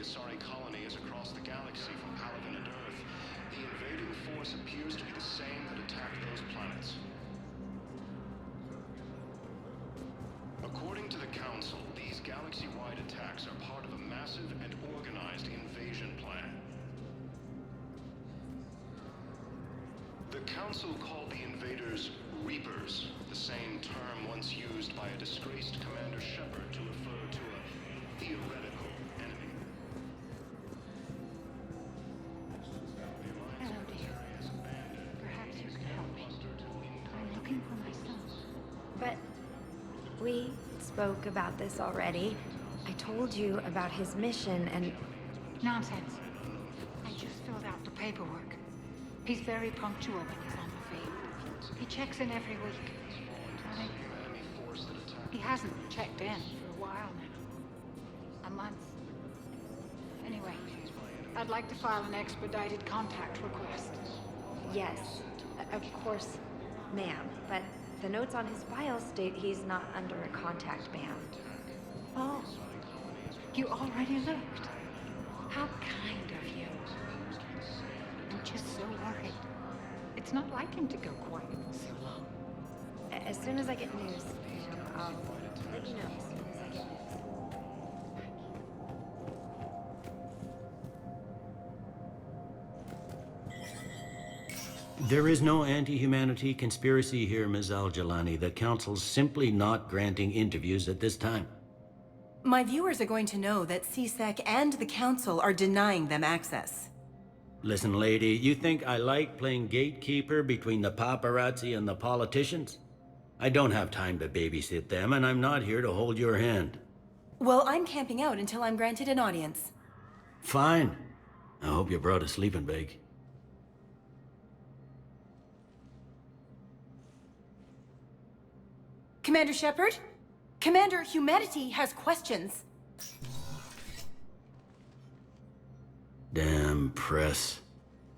Asari colony is across the galaxy from Palaven and Earth. The invading force appears to be the same that attacked those planets. According to the Council, these galaxy-wide attacks are part of a massive and organized invasion plan. The Council called the invaders Reapers, the same term once used by a disgraced Commander Shepard to refer to a theoretical enemy. Hello, dear. Perhaps you can help me. I'm looking for my son. But we spoke about this already. I told you about his mission and... Nonsense. I just filled out the paperwork. He's very punctual when he's on the field. He checks in every week. He hasn't checked in for a while now. A month. Anyway, I'd like to file an expedited contact request. Yes, of course, ma'am. But the notes on his file state he's not under a contact ban. Oh, you already looked. How kind of you. I'm just so worried. It's not like him to go quiet for so long. As soon as I get news, ma'am, I'll let you know as soon as I get news. There is no anti-humanity conspiracy here, Ms. Al-Jalani. The Council's simply not granting interviews at this time. My viewers are going to know that CSEC and the Council are denying them access. Listen, lady, you think I like playing gatekeeper between the paparazzi and the politicians? I don't have time to babysit them, and I'm not here to hold your hand. Well, I'm camping out until I'm granted an audience. Fine. I hope you brought a sleeping bag. Commander Shepard? Commander, humanity has questions. Damn press.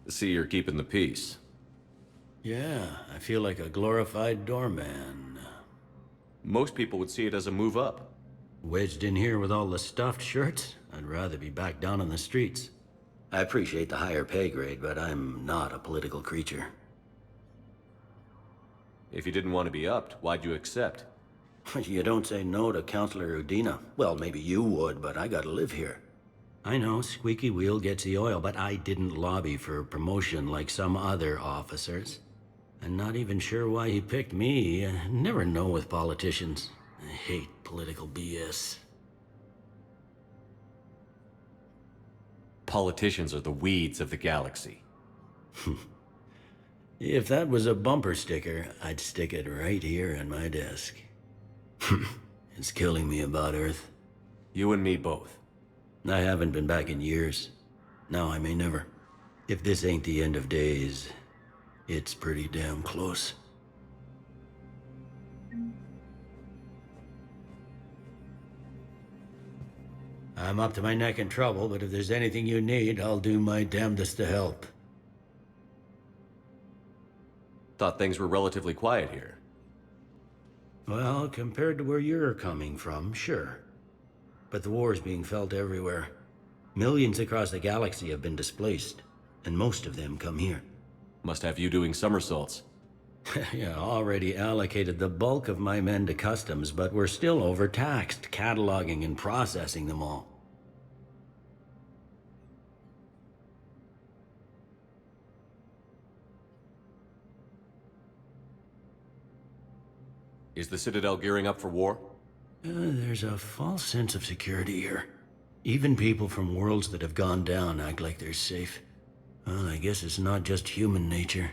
See, you're keeping the peace. Yeah, I feel like a glorified doorman. Most people would see it as a move up. Wedged in here with all the stuffed shirts? I'd rather be back down on the streets. I appreciate the higher pay grade, but I'm not a political creature. If you didn't want to be upped, why'd you accept? You don't say no to Counselor Udina. Well, maybe you would, but I gotta live here. I know, squeaky wheel gets the oil, but I didn't lobby for promotion like some other officers. I'm not even sure why he picked me. I never know with politicians. I hate political BS. Politicians are the weeds of the galaxy. If that was a bumper sticker, I'd stick it right here on my desk. It's killing me about Earth. You and me both. I haven't been back in years. Now I may never. If this ain't the end of days, it's pretty damn close. I'm up to my neck in trouble, but if there's anything you need, I'll do my damnedest to help. Thought things were relatively quiet here. Well, compared to where you're coming from, sure. But the war's being felt everywhere. Millions across the galaxy have been displaced, and most of them come here. Must have you doing somersaults. Yeah, already allocated the bulk of my men to customs, but we're still overtaxed, cataloging and processing them all. Is the Citadel gearing up for war? There's a false sense of security here. Even people from worlds that have gone down act like they're safe. Well, I guess it's not just human nature.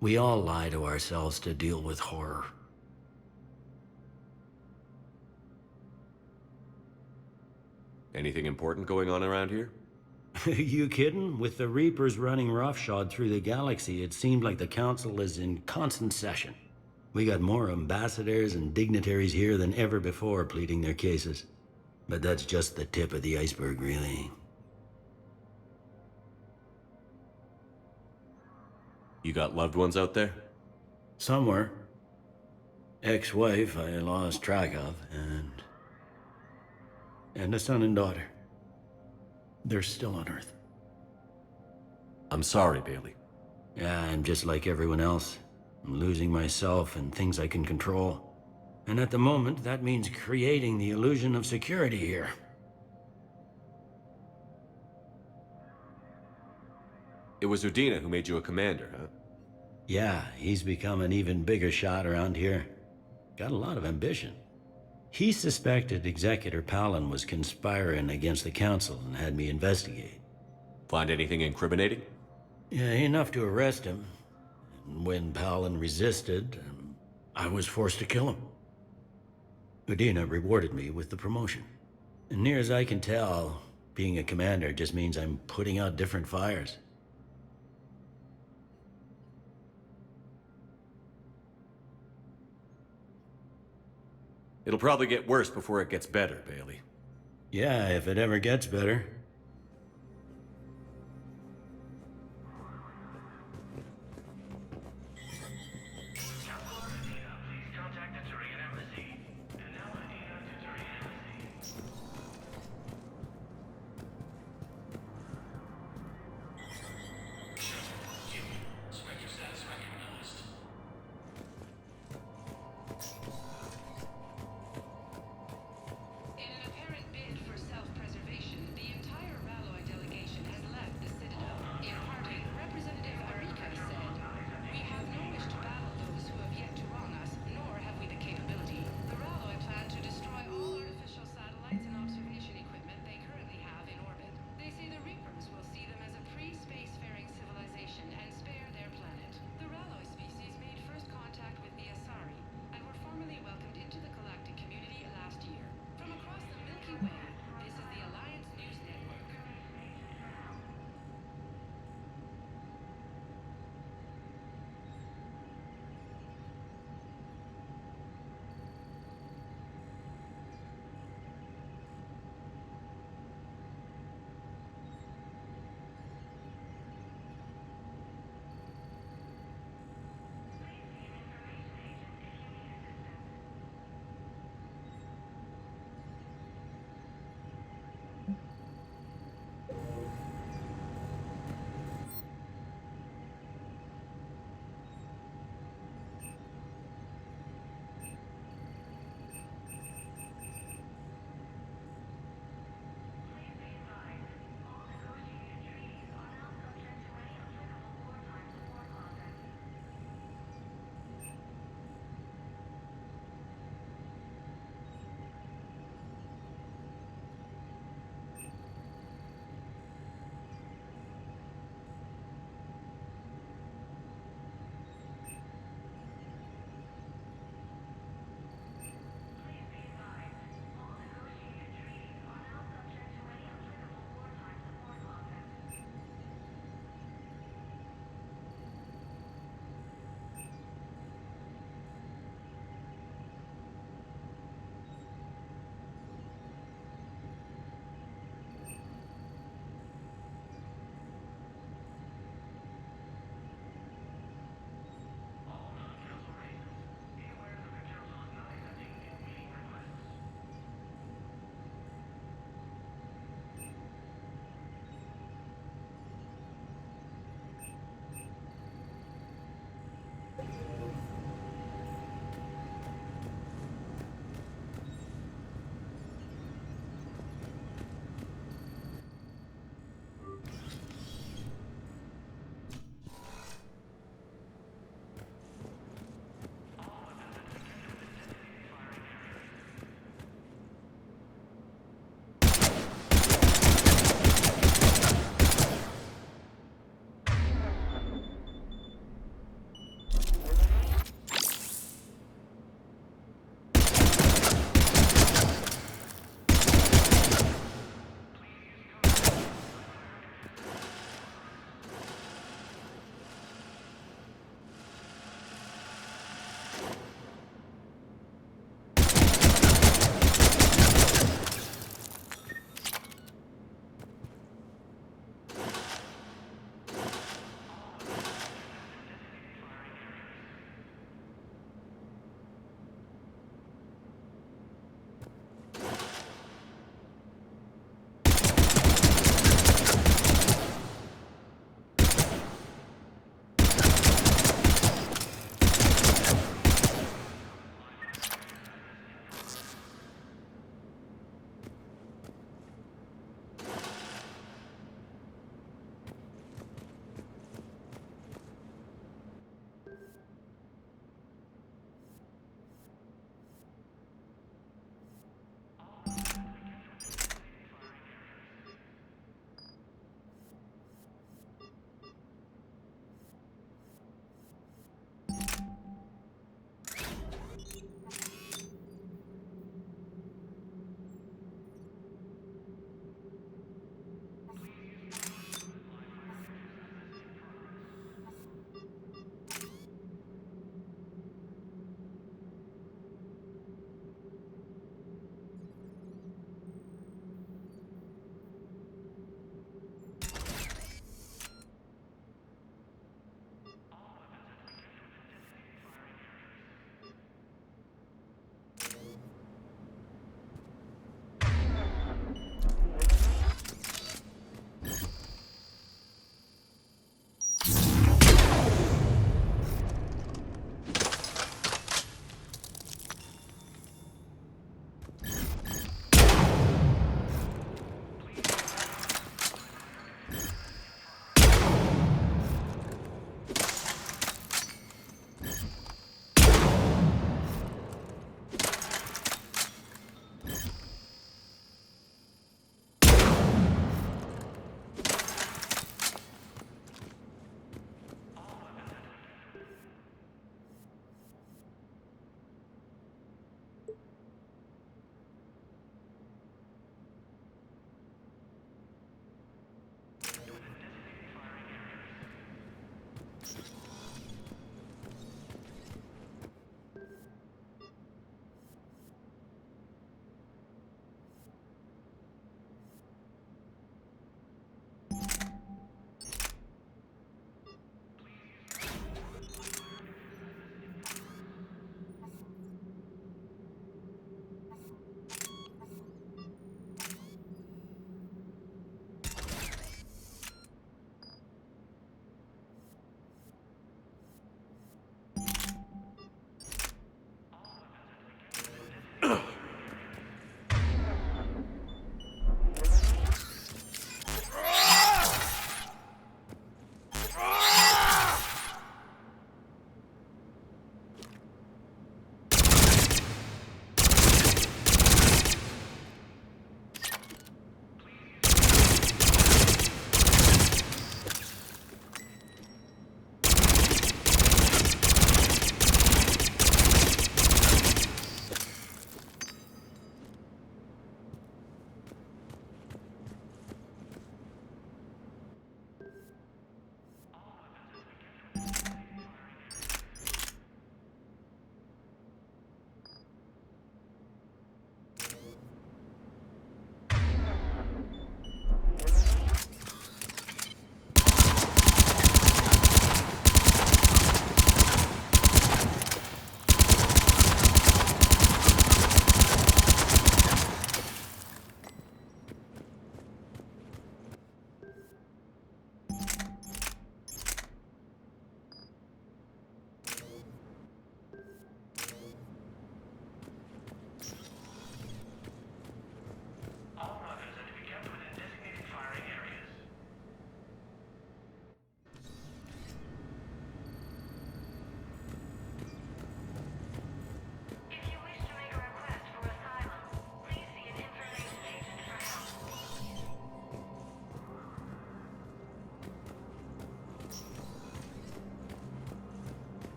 We all lie to ourselves to deal with horror. Anything important going on around here? You kidding? With the Reapers running roughshod through the galaxy, it seemed like the Council is in constant session. We got more ambassadors and dignitaries here than ever before pleading their cases. But that's just the tip of the iceberg, really. You got loved ones out there? Somewhere. Ex-wife I lost track of, and a son and daughter. They're still on Earth. I'm sorry, Bailey. Yeah, I'm just like everyone else. I'm losing myself and things I can control. And at the moment, that means creating the illusion of security here. It was Udina who made you a commander, huh? Yeah, he's become an even bigger shot around here. Got a lot of ambition. He suspected Executor Palin was conspiring against the Council and had me investigate. Find anything incriminating? Yeah, enough to arrest him. And when Palin resisted, I was forced to kill him. Udina rewarded me with the promotion. And near as I can tell, being a commander just means I'm putting out different fires. It'll probably get worse before it gets better, Bailey. Yeah, if it ever gets better. In an apparent bid for self-preservation, the entire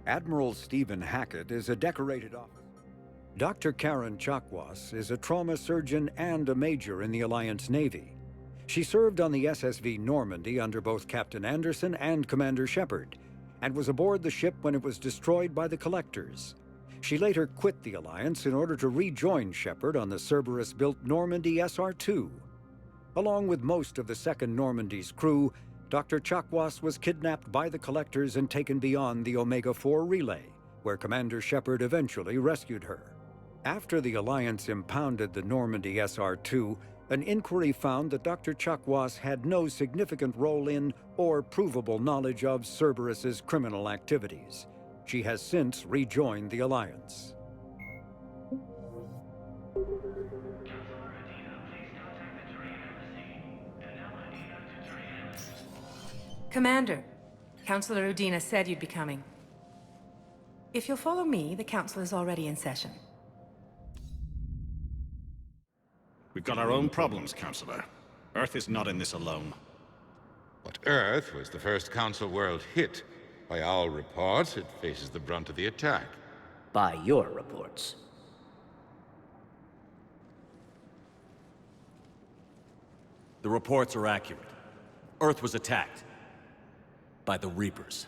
Admiral Stephen Hackett is a decorated officer. Dr. Karen Chakwas is a trauma surgeon and a major in the Alliance Navy. She served on the SSV Normandy under both Captain Anderson and Commander Shepard, and was aboard the ship when it was destroyed by the Collectors. She later quit the Alliance in order to rejoin Shepard on the Cerberus-built Normandy SR-2. Along with most of the Second Normandy's crew, Dr. Chakwas was kidnapped by the Collectors and taken beyond the Omega-4 relay, where Commander Shepard eventually rescued her. After the Alliance impounded the Normandy SR-2, an inquiry found that Dr. Chakwas had no significant role in or provable knowledge of Cerberus's criminal activities. She has since rejoined the Alliance. Commander, Councilor Udina said you'd be coming. If you'll follow me, the council is already in session. We've got our own problems, Counselor. Earth is not in this alone. But Earth was the first Council world hit. By all reports, it faces the brunt of the attack. By your reports. The reports are accurate. Earth was attacked. By the Reapers.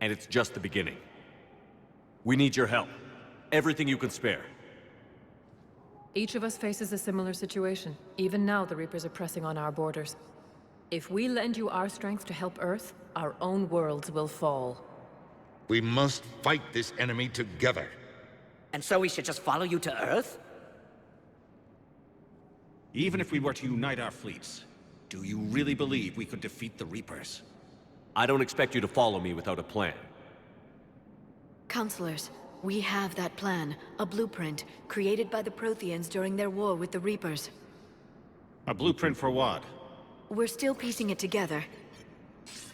And it's just the beginning. We need your help. Everything you can spare. Each of us faces a similar situation. Even now, the Reapers are pressing on our borders. If we lend you our strength to help Earth, our own worlds will fall. We must fight this enemy together. And so we should just follow you to Earth? Even if we were to unite our fleets, do you really believe we could defeat the Reapers? I don't expect you to follow me without a plan. Counselors, we have that plan. A blueprint, created by the Protheans during their war with the Reapers. A blueprint for what? We're still piecing it together.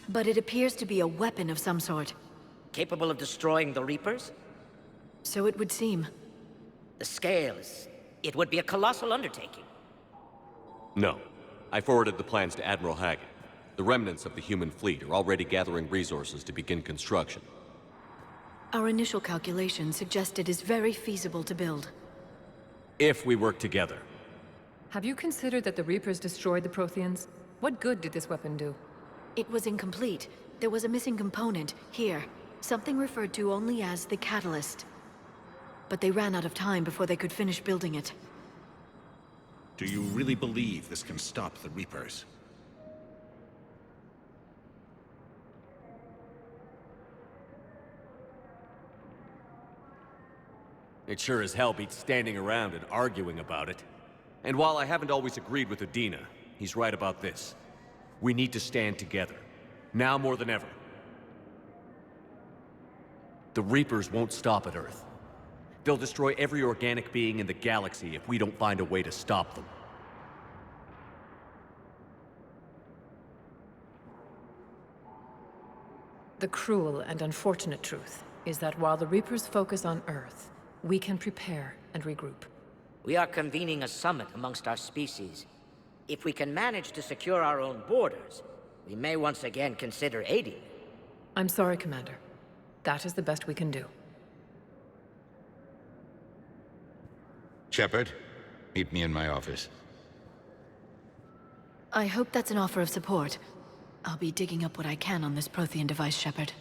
But it appears to be a weapon of some sort. Capable of destroying the Reapers? So it would seem. The scale is... it would be a colossal undertaking. No. I forwarded the plans to Admiral Hackett. The remnants of the human fleet are already gathering resources to begin construction. Our initial calculations suggest it is very feasible to build. If we work together. Have you considered that the Reapers destroyed the Protheans? What good did this weapon do? It was incomplete. There was a missing component, here. Something referred to only as the catalyst. But they ran out of time before they could finish building it. Do you really believe this can stop the Reapers? It sure as hell beats standing around and arguing about it. And while I haven't always agreed with Udina, he's right about this. We need to stand together. Now more than ever. The Reapers won't stop at Earth. They'll destroy every organic being in the galaxy if we don't find a way to stop them. The cruel and unfortunate truth is that while the Reapers focus on Earth, we can prepare and regroup. We are convening a summit amongst our species. If we can manage to secure our own borders, we may once again consider aiding. I'm sorry, Commander. That is the best we can do. Shepard, meet me in my office. I hope that's an offer of support. I'll be digging up what I can on this Prothean device, Shepard.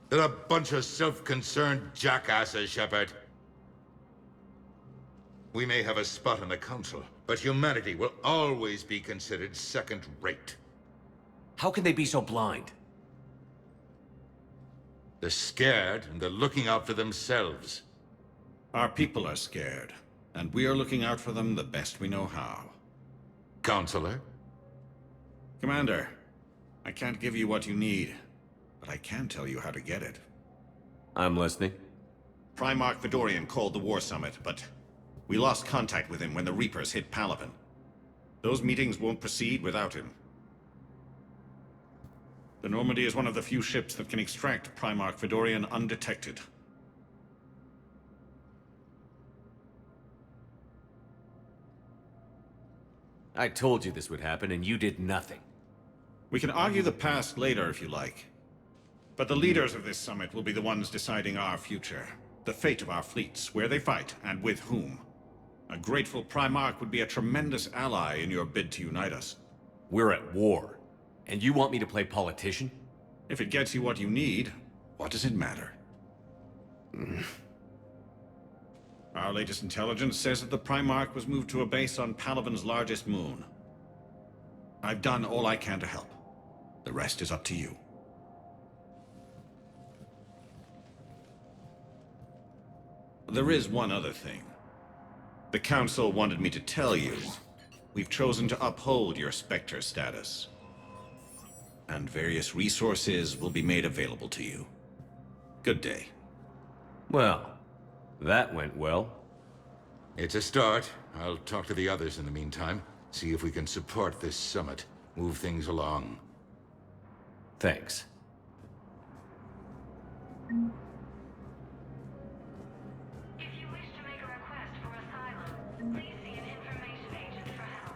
They're a bunch of self-concerned jackasses, Shepard. We may have a spot on the Council, but humanity will always be considered second-rate. How can they be so blind? They're scared, and they're looking out for themselves. Our people are scared, and we are looking out for them the best we know how. Counselor? Commander, I can't give you what you need, but I can tell you how to get it. I'm listening. Primarch Vidorian called the War Summit, but we lost contact with him when the Reapers hit Palaven. Those meetings won't proceed without him. The Normandy is one of the few ships that can extract Primarch Fedorian undetected. I told you this would happen, and you did nothing. We can argue the past later if you like. But the leaders of this summit will be the ones deciding our future. The fate of our fleets, where they fight, and with whom. A grateful Primarch would be a tremendous ally in your bid to unite us. We're at war. And you want me to play politician? If it gets you what you need, what does it matter? Our latest intelligence says that the Primarch was moved to a base on Palaven's largest moon. I've done all I can to help. The rest is up to you. There is one other thing. The Council wanted me to tell you. We've chosen to uphold your Spectre status. And various resources will be made available to you. Good day. Well, that went well. It's a start. I'll talk to the others in the meantime. See if we can support this summit. Move things along. Thanks. If you wish to make a request for asylum, please see an information agent for help.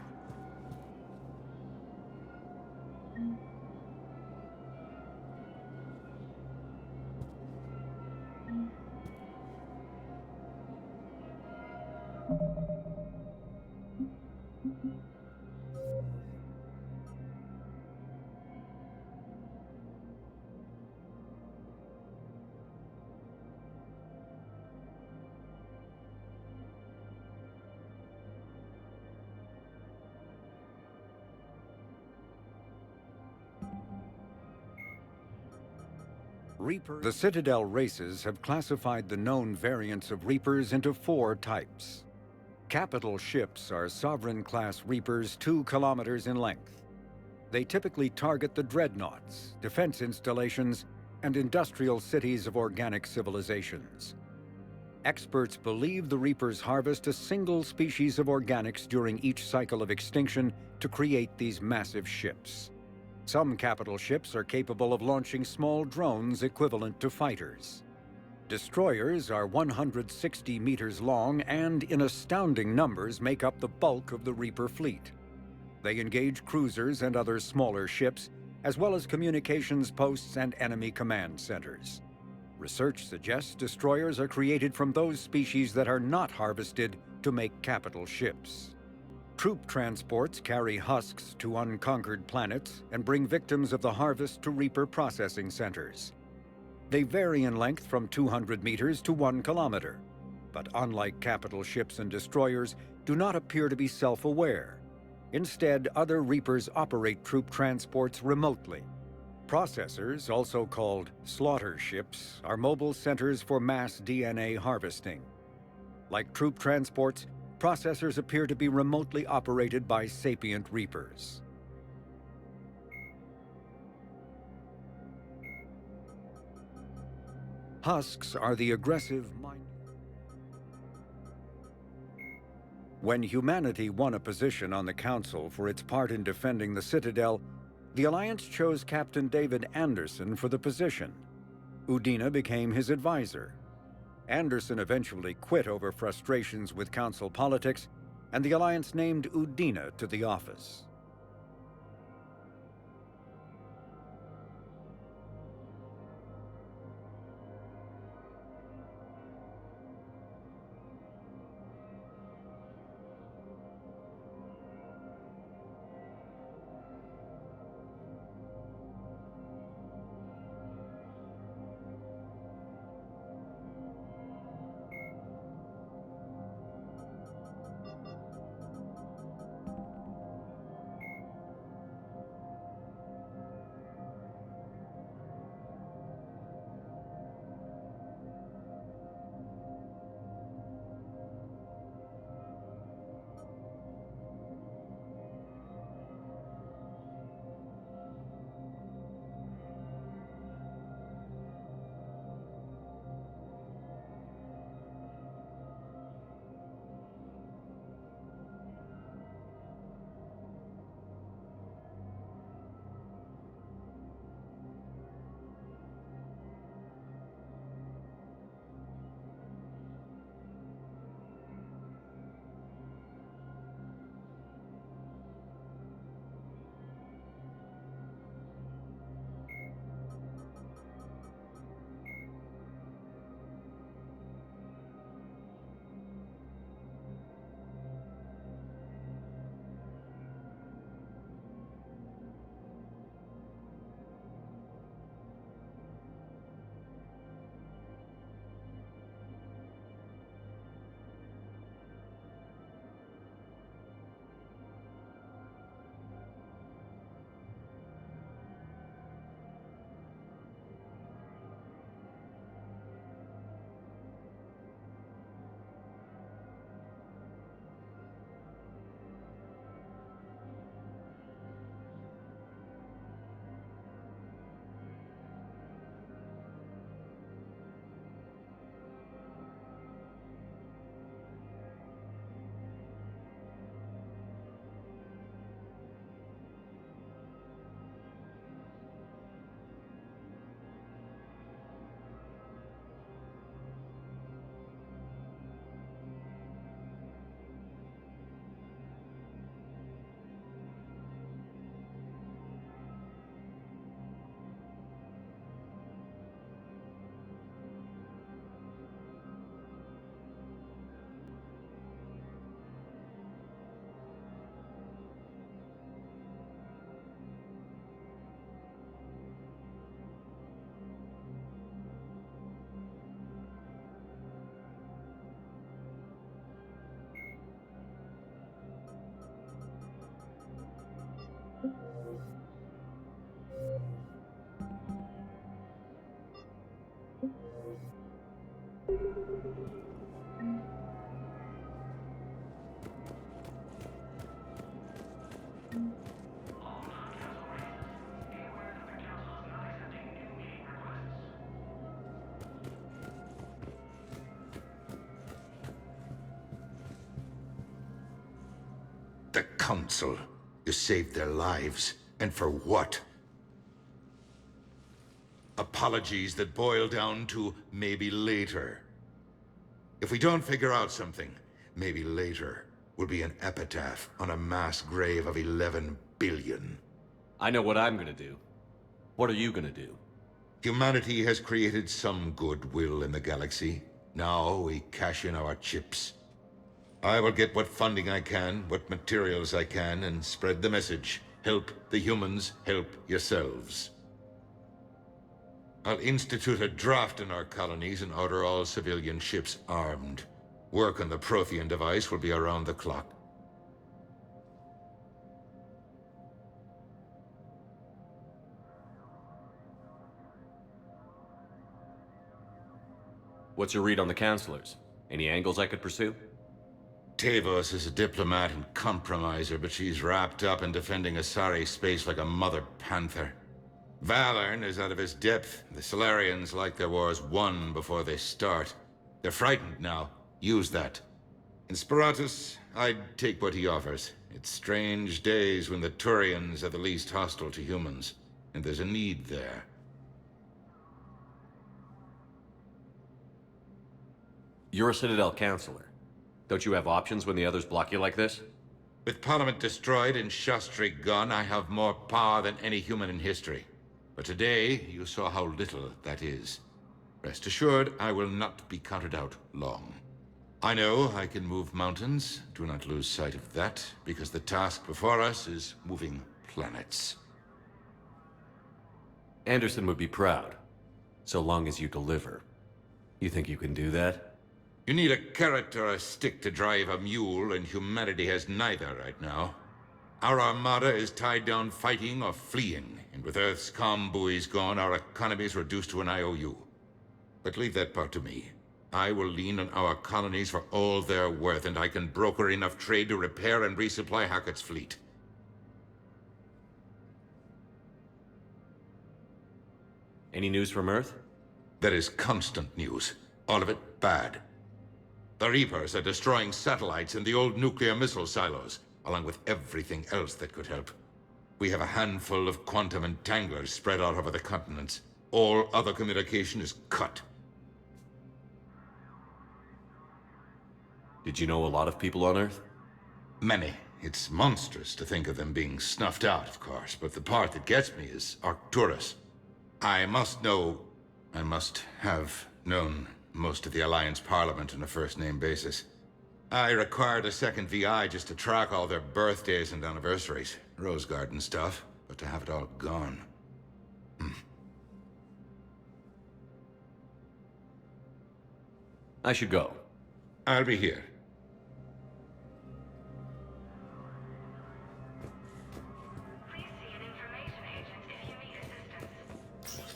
The Citadel races have classified the known variants of Reapers into 4 types. Capital ships are Sovereign-class Reapers 2 kilometers in length. They typically target the dreadnoughts, defense installations, and industrial cities of organic civilizations. Experts believe the Reapers harvest a single species of organics during each cycle of extinction to create these massive ships. Some capital ships are capable of launching small drones equivalent to fighters. Destroyers are 160 meters long and, in astounding numbers, make up the bulk of the Reaper fleet. They engage cruisers and other smaller ships, as well as communications posts and enemy command centers. Research suggests destroyers are created from those species that are not harvested to make capital ships. Troop transports carry husks to unconquered planets and bring victims of the harvest to Reaper processing centers. They vary in length from 200 meters to 1 kilometer, but unlike capital ships and destroyers, do not appear to be self-aware. Instead, other Reapers operate troop transports remotely. Processors, also called slaughter ships, are mobile centers for mass DNA harvesting. Like troop transports, processors appear to be remotely operated by sapient Reapers. Husks are the aggressive mind. When humanity won a position on the Council for its part in defending the Citadel, the Alliance chose Captain David Anderson for the position. Udina became his advisor. Anderson eventually quit over frustrations with Council politics, and the Alliance named Udina to the office. Council. You saved their lives. And for what? Apologies that boil down to maybe later. If we don't figure out something, maybe later will be an epitaph on a mass grave of 11 billion. I know what I'm gonna do. What are you gonna do? Humanity has created some goodwill in the galaxy. Now we cash in our chips. I will get what funding I can, what materials I can, and spread the message. Help the humans, help yourselves. I'll institute a draft in our colonies and order all civilian ships armed. Work on the Prothean device will be around the clock. What's your read on the counselors? Any angles I could pursue? Tavos is a diplomat and compromiser, but she's wrapped up in defending Asari space like a mother panther. Valorn is out of his depth. The Solarians like their wars won before they start. They're frightened now. Use that. Inspiratus, I'd take what he offers. It's strange days when the Turians are the least hostile to humans, and there's a need there. You're a Citadel counselor. Don't you have options when the others block you like this? With Parliament destroyed and Shastri gone, I have more power than any human in history. But today, you saw how little that is. Rest assured, I will not be counted out long. I know I can move mountains. Do not lose sight of that, because the task before us is moving planets. Anderson would be proud, so long as you deliver. You think you can do that? You need a carrot or a stick to drive a mule, and humanity has neither right now. Our armada is tied down fighting or fleeing, and with Earth's comm buoys gone, our economy is reduced to an IOU. But leave that part to me. I will lean on our colonies for all they're worth, and I can broker enough trade to repair and resupply Hackett's fleet. Any news from Earth? There is constant news. All of it bad. The Reapers are destroying satellites and the old nuclear missile silos, along with everything else that could help. We have a handful of quantum entanglers spread out over the continents. All other communication is cut. Did you know a lot of people on Earth? Many. It's monstrous to think of them being snuffed out, of course, but the part that gets me is Arcturus. I must have known most of the Alliance Parliament on a first-name basis. I required a second VI just to track all their birthdays and anniversaries. Rose Garden stuff, but to have it all gone. I should go. I'll be here. Please see an information agent if you need assistance.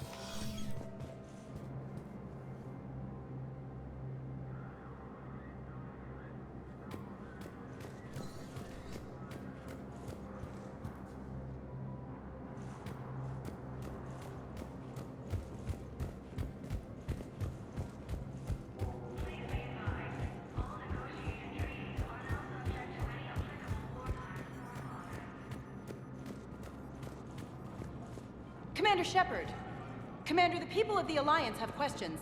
Commander Shepard! Commander, the people of the Alliance have questions.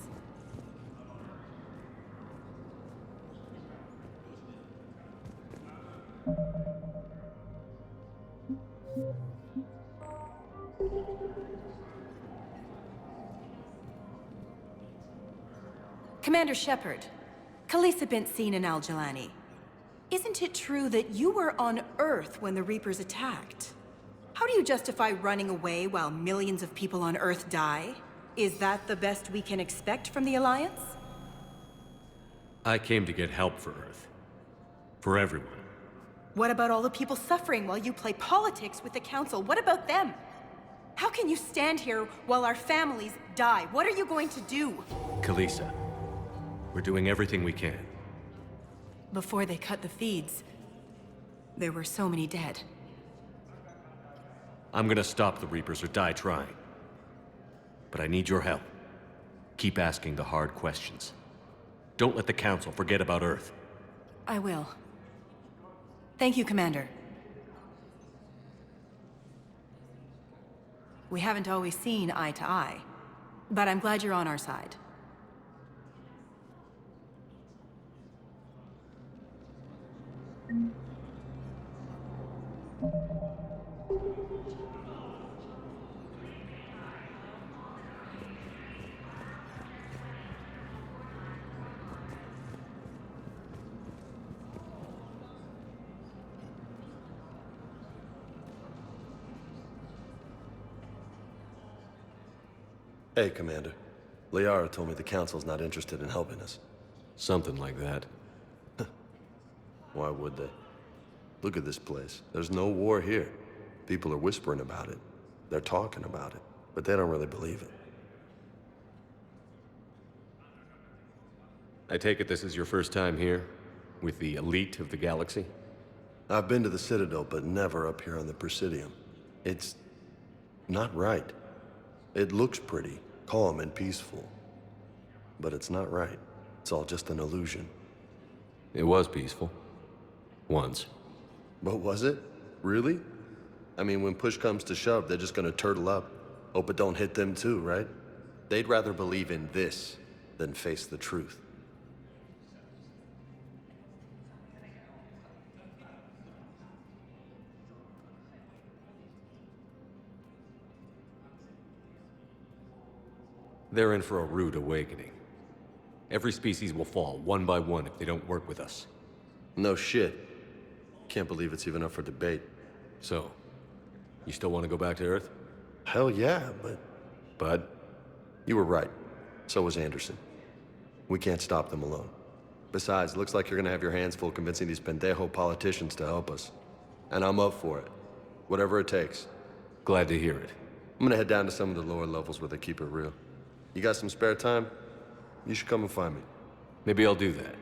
Commander Shepard, Khaleesa bint Seen and Al-Jalani. Isn't it true that you were on Earth when the Reapers attacked? How do you justify running away while millions of people on Earth die? Is that the best we can expect from the Alliance? I came to get help for Earth. For everyone. What about all the people suffering while you play politics with the Council? What about them? How can you stand here while our families die? What are you going to do? Khaleesa, we're doing everything we can. Before they cut the feeds, there were so many dead. I'm gonna stop the Reapers or die trying. But I need your help. Keep asking the hard questions. Don't let the Council forget about Earth. I will. Thank you, Commander. We haven't always seen eye to eye. But I'm glad you're on our side. Hey, Commander. Liara told me the Council's not interested in helping us. Something like that. Why would they? Look at this place. There's no war here. People are whispering about it. They're talking about it, but they don't really believe it. I take it this is your first time here? With the elite of the galaxy? I've been to the Citadel, but never up here on the Presidium. It's not right. It looks pretty, calm and peaceful. But it's not right. It's all just an illusion. It was peaceful. Once. But was it? Really? I mean, when push comes to shove, they're just gonna turtle up. Hope it don't hit them too, right? They'd rather believe in this than face the truth. They're in for a rude awakening. Every species will fall, one by one, if they don't work with us. No shit. Can't believe it's even up for debate. So, you still want to go back to Earth? Hell yeah, but... Bud? You were right. So was Anderson. We can't stop them alone. Besides, looks like you're gonna have your hands full convincing these pendejo politicians to help us. And I'm up for it. Whatever it takes. Glad to hear it. I'm gonna head down to some of the lower levels where they keep it real. You got some spare time? You should come and find me. Maybe I'll do that.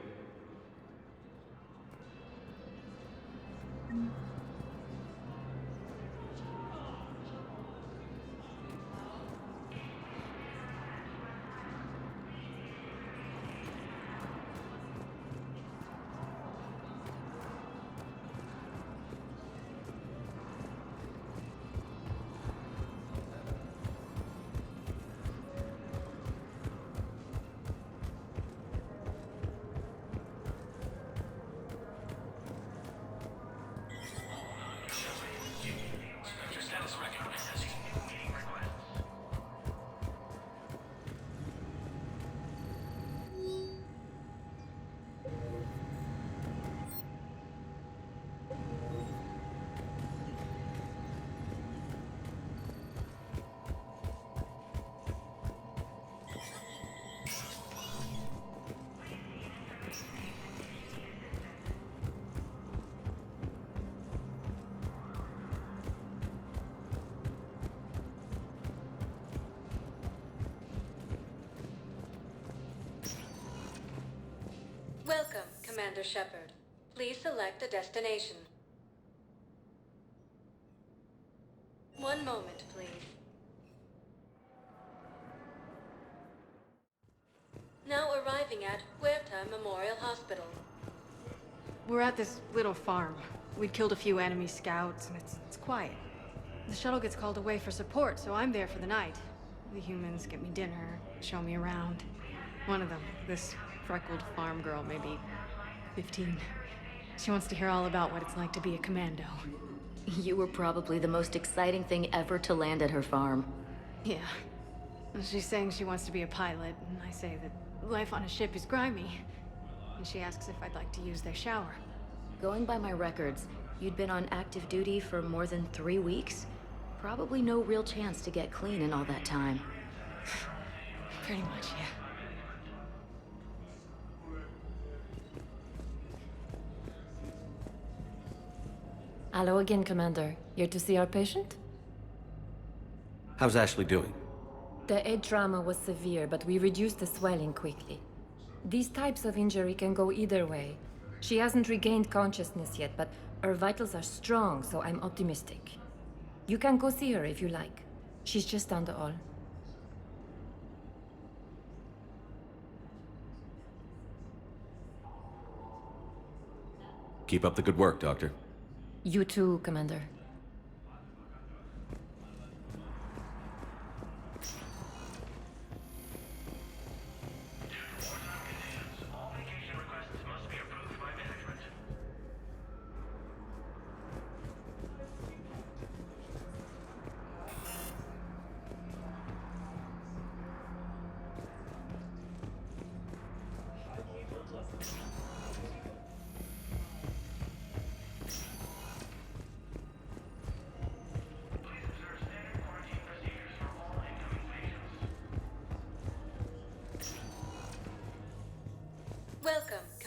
Welcome, Commander Shepard. Please select a destination. One moment, please. Now arriving at Huerta Memorial Hospital. We're at this little farm. We'd killed a few enemy scouts, and it's quiet. The shuttle gets called away for support, so I'm there for the night. The humans get me dinner, show me around. One of them, this freckled farm girl, maybe 15. She wants to hear all about what it's like to be a commando. You were probably the most exciting thing ever to land at her farm. Yeah. She's saying she wants to be a pilot, and I say that life on a ship is grimy. And she asks if I'd like to use their shower. Going by my records, you'd been on active duty for more than 3 weeks. Probably no real chance to get clean in all that time. Pretty much, yeah. Hello again, Commander. Here to see our patient? How's Ashley doing? The head trauma was severe, but we reduced the swelling quickly. These types of injury can go either way. She hasn't regained consciousness yet, but her vitals are strong, so I'm optimistic. You can go see her if you like. She's just down the hall. Keep up the good work, Doctor. You too, Commander.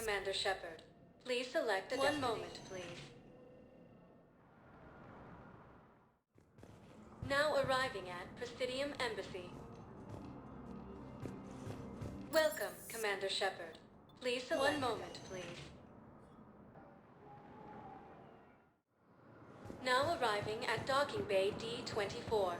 Commander Shepard. Please select a One moment, please. Now arriving at Presidium Embassy. Welcome, Commander Shepard. Please select. One moment, please. Now arriving at Docking Bay D-24.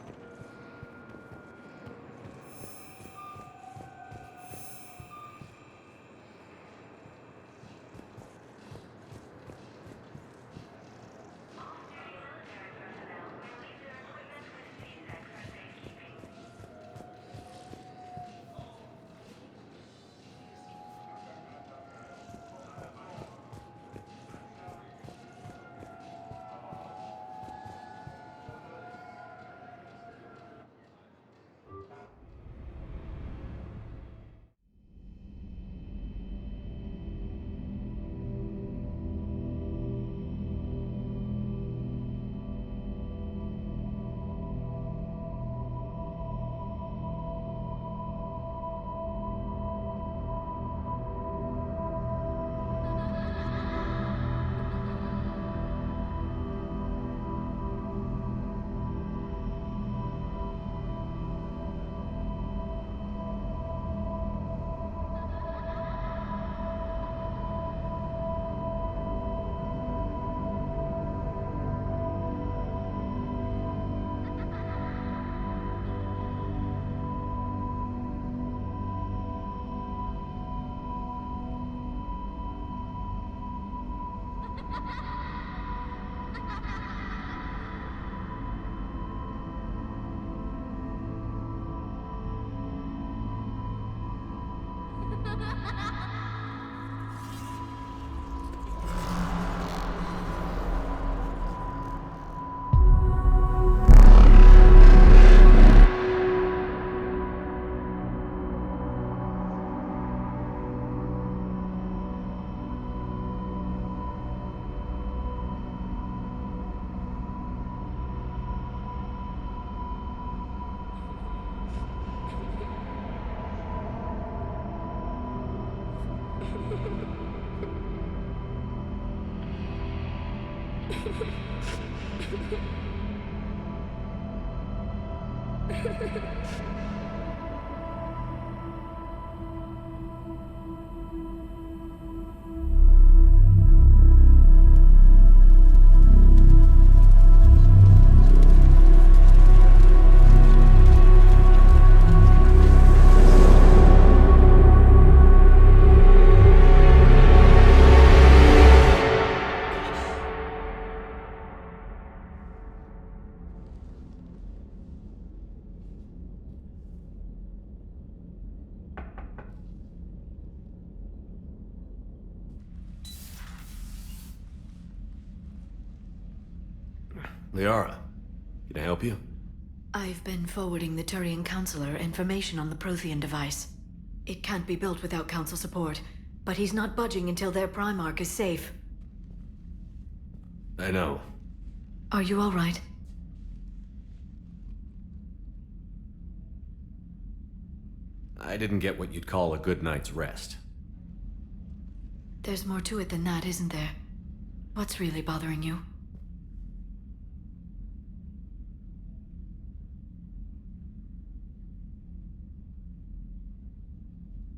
Liara, can I help you? I've been forwarding the Turian Counselor information on the Prothean device. It can't be built without Council support, but he's not budging until their Primarch is safe. I know. Are you all right? I didn't get what you'd call a good night's rest. There's more to it than that, isn't there? What's really bothering you?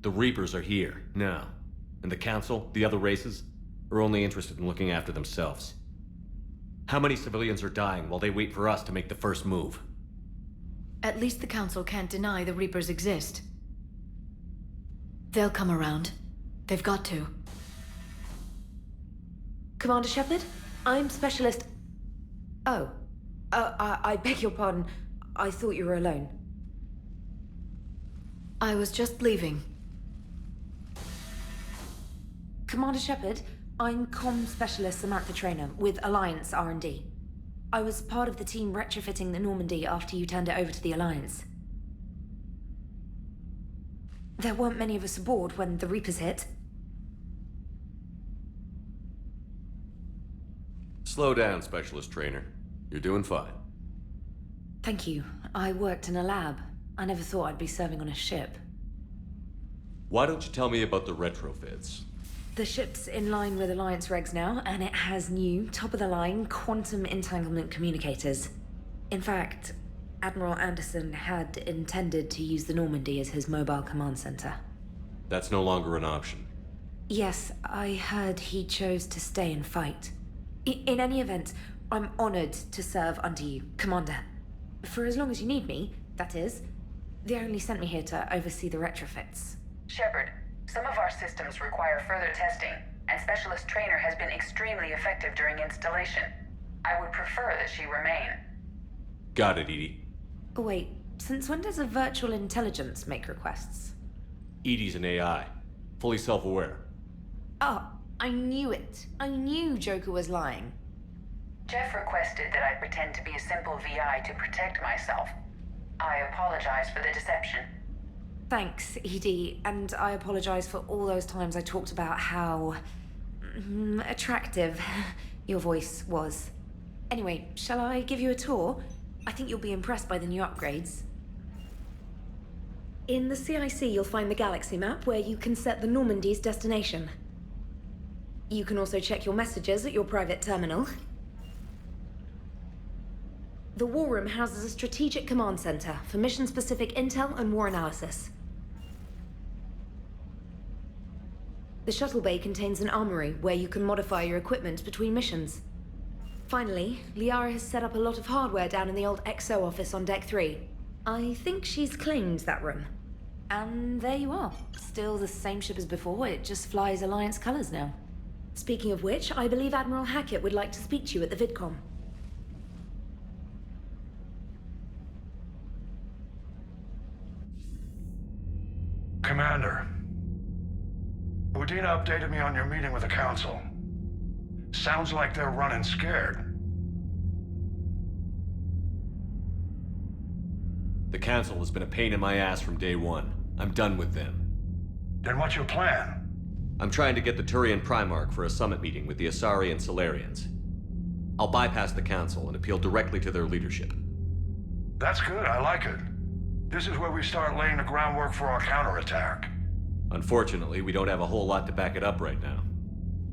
The Reapers are here, now. And the Council, the other races, are only interested in looking after themselves. How many civilians are dying while they wait for us to make the first move? At least the Council can't deny the Reapers exist. They'll come around. They've got to. Commander Shepard, I'm Specialist... Oh. I beg your pardon. I thought you were alone. I was just leaving. Commander Shepard, I'm Comm Specialist Samantha Traynor with Alliance R&D. I was part of the team retrofitting the Normandy after you turned it over to the Alliance. There weren't many of us aboard when the Reapers hit. Slow down, Specialist Trainer. You're doing fine. Thank you. I worked in a lab. I never thought I'd be serving on a ship. Why don't you tell me about the retrofits? The ship's in line with Alliance regs now, and it has new, top-of-the-line quantum entanglement communicators. In fact, Admiral Anderson had intended to use the Normandy as his mobile command center. That's no longer an option. Yes, I heard he chose to stay and fight. In any event, I'm honored to serve under you, Commander. For as long as you need me, that is. They only sent me here to oversee the retrofits. Shepard, some of our systems require further testing, and Specialist Trainer has been extremely effective during installation. I would prefer that she remain. Got it, Edie. Wait, since when does a virtual intelligence make requests? Edie's an AI. Fully self-aware. Oh, I knew it. I knew Joker was lying. Jeff requested that I pretend to be a simple VI to protect myself. I apologize for the deception. Thanks, Edie, and I apologize for all those times I talked about how... attractive your voice was. Anyway, shall I give you a tour? I think you'll be impressed by the new upgrades. In the CIC, you'll find the galaxy map where you can set the Normandy's destination. You can also check your messages at your private terminal. The War Room houses a strategic command center for mission-specific intel and war analysis. The shuttle bay contains an armory where you can modify your equipment between missions. Finally, Liara has set up a lot of hardware down in the old XO office on Deck 3. I think she's claimed that room. And there you are. Still the same ship as before, it just flies Alliance colors now. Speaking of which, I believe Admiral Hackett would like to speak to you at the VidCom. Commander, Udina updated me on your meeting with the Council. Sounds like they're running scared. The Council has been a pain in my ass from day one. I'm done with them. Then what's your plan? I'm trying to get the Turian Primarch for a summit meeting with the Asari and Solarians. I'll bypass the Council and appeal directly to their leadership. That's good, I like it. This is where we start laying the groundwork for our counterattack. Unfortunately, we don't have a whole lot to back it up right now.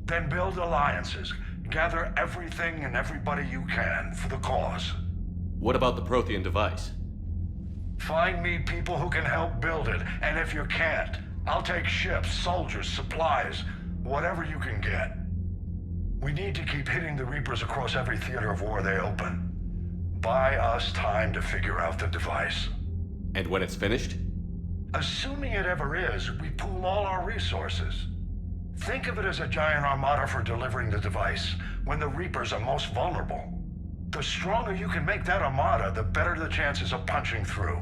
Then build alliances. Gather everything and everybody you can for the cause. What about the Prothean device? Find me people who can help build it, and if you can't, I'll take ships, soldiers, supplies, whatever you can get. We need to keep hitting the Reapers across every theater of war they open. Buy us time to figure out the device. And when it's finished? Assuming it ever is, we pool all our resources. Think of it as a giant armada for delivering the device, when the Reapers are most vulnerable. The stronger you can make that armada, the better the chances of punching through.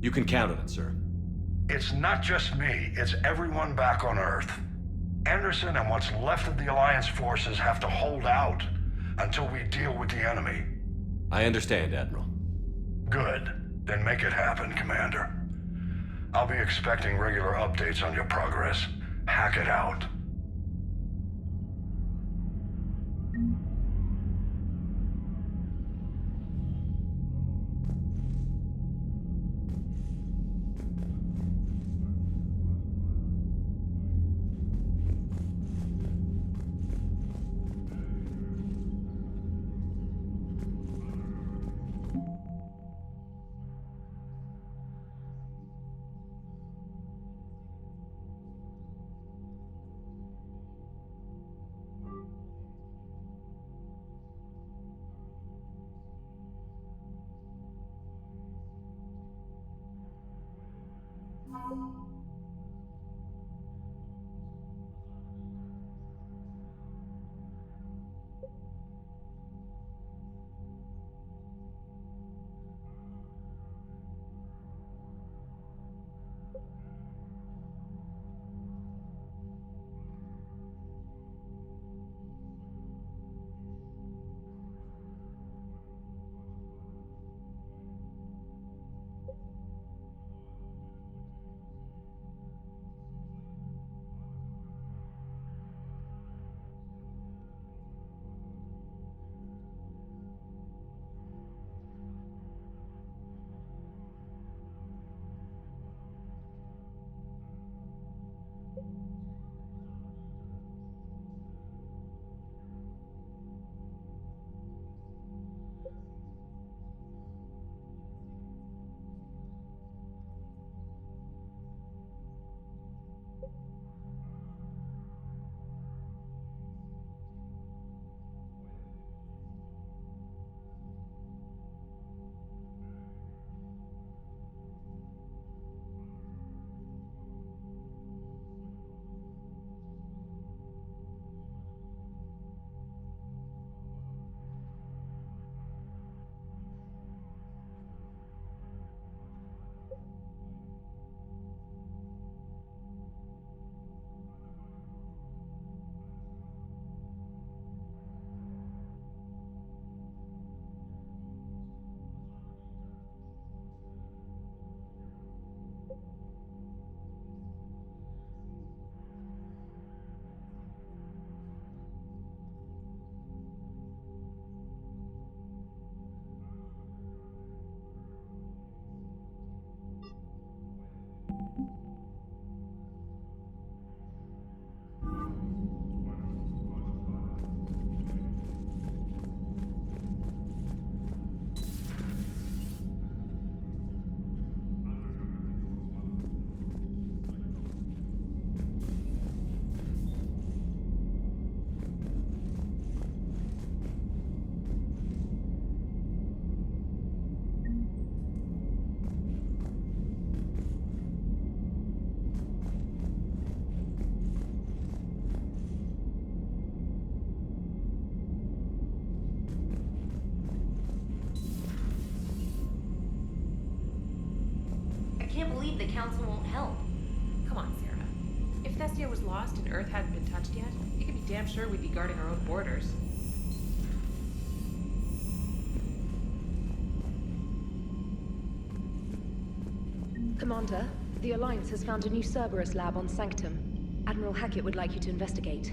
You can count on it, sir. It's not just me, it's everyone back on Earth. Anderson and what's left of the Alliance forces have to hold out until we deal with the enemy. I understand, Admiral. Good. Then make it happen, Commander. I'll be expecting regular updates on your progress. Hack it out. believe the Council won't help. Come on, Sarah. If Thessia was lost and Earth hadn't been touched yet, you can be damn sure we'd be guarding our own borders. Commander, the Alliance has found a new Cerberus lab on Sanctum. Admiral Hackett would like you to investigate.